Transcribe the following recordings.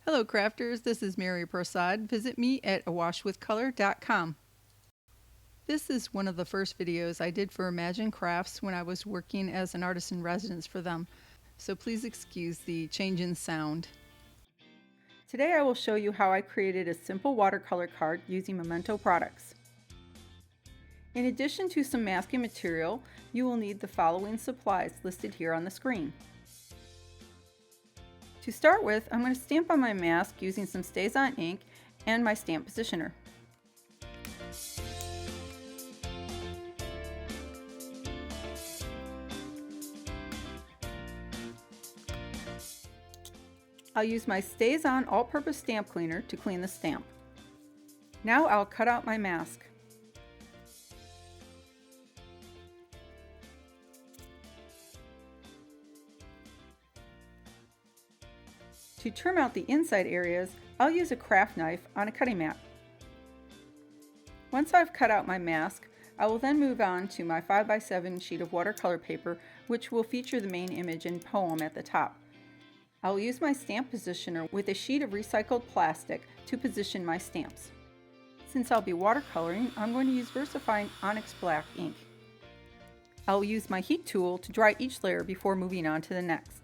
Hello crafters, this is Mary Prasad. Visit me at awashwithcolor.com. This is one of the first videos I did for Imagine Crafts when I was working as an artist in residence for them, so please excuse the change in sound. Today I will show you how I created a simple watercolor card using Memento products. In addition to some masking material, you will need the following supplies listed here on the screen. To start with, I'm going to stamp on my mask using some StazOn ink and my stamp positioner. I'll use my StazOn all-purpose stamp cleaner to clean the stamp. Now I'll cut out my mask. To trim out the inside areas, I'll use a craft knife on a cutting mat. Once I've cut out my mask, I will then move on to my 5x7 sheet of watercolor paper, which will feature the main image and poem at the top. I will use my stamp positioner with a sheet of recycled plastic to position my stamps. Since I'll be watercoloring, I'm going to use VersaFine Onyx Black ink. I'll use my heat tool to dry each layer before moving on to the next.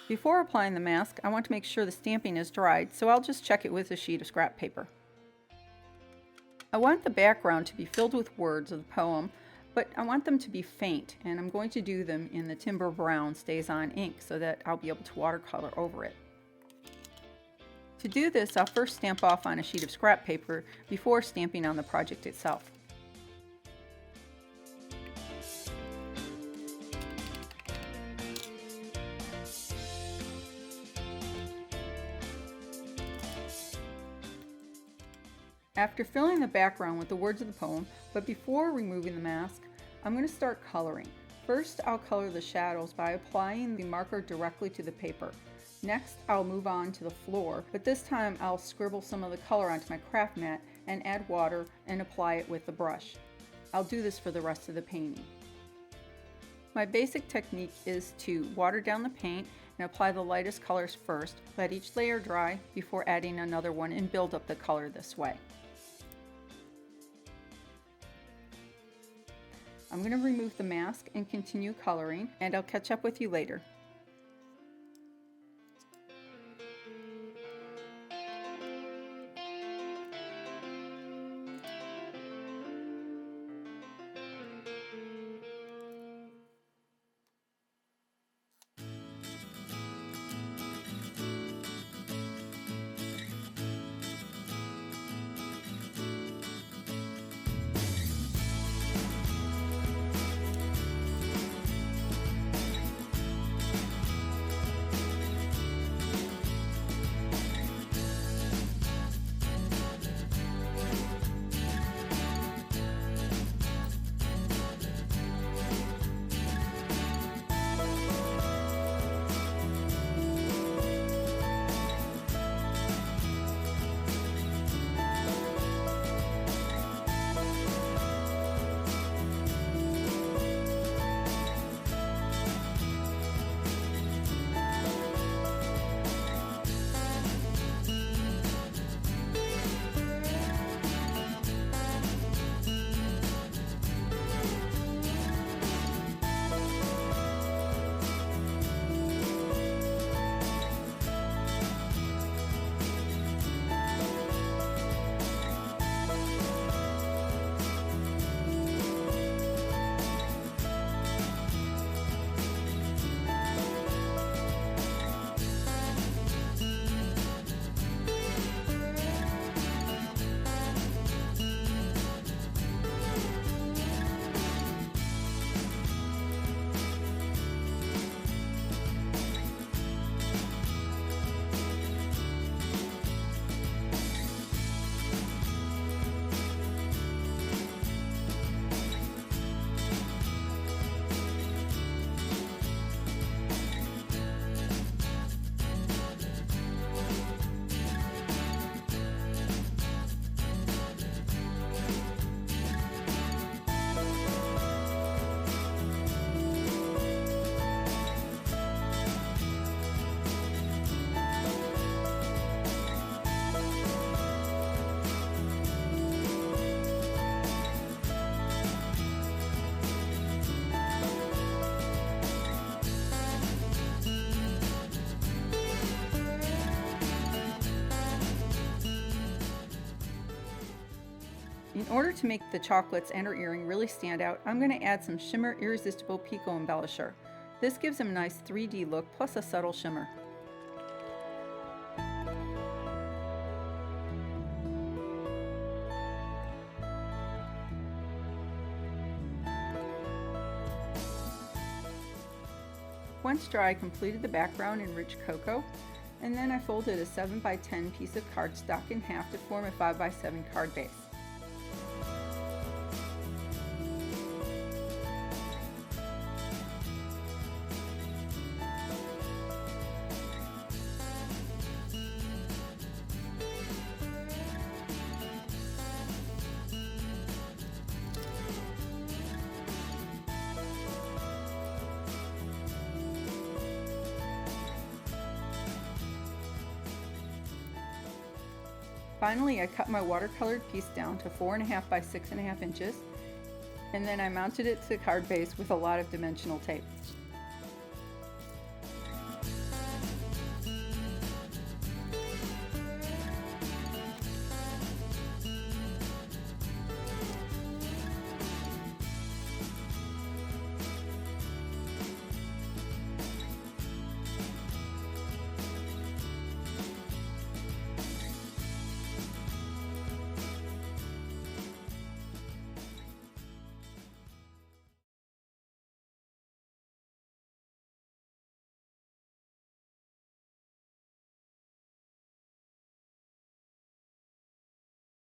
Before applying the mask, I want to make sure the stamping is dried, so I'll just check it with a sheet of scrap paper. I want the background to be filled with words of the poem, but I want them to be faint, and I'm going to do them in the Timber Brown StazOn ink so that I'll be able to watercolor over it. To do this, I'll first stamp off on a sheet of scrap paper before stamping on the project itself. After filling the background with the words of the poem, but before removing the mask, I'm going to start coloring. First, I'll color the shadows by applying the marker directly to the paper. Next, I'll move on to the floor, but this time I'll scribble some of the color onto my craft mat and add water and apply it with the brush. I'll do this for the rest of the painting. My basic technique is to water down the paint and apply the lightest colors first, let each layer dry before adding another one and build up the color this way. I'm going to remove the mask and continue coloring, and I'll catch up with you later. In order to make the chocolates and her earring really stand out, I'm going to add some Shimmer Irresistible Pico Embellisher. This gives them a nice 3D look plus a subtle shimmer. Once dry, I completed the background in rich cocoa, and then I folded a 7x10 piece of cardstock in half to form a 5x7 card base. Finally, I cut my watercolored piece down to 4.5 by 6.5 inches, and then I mounted it to the card base with a lot of dimensional tape.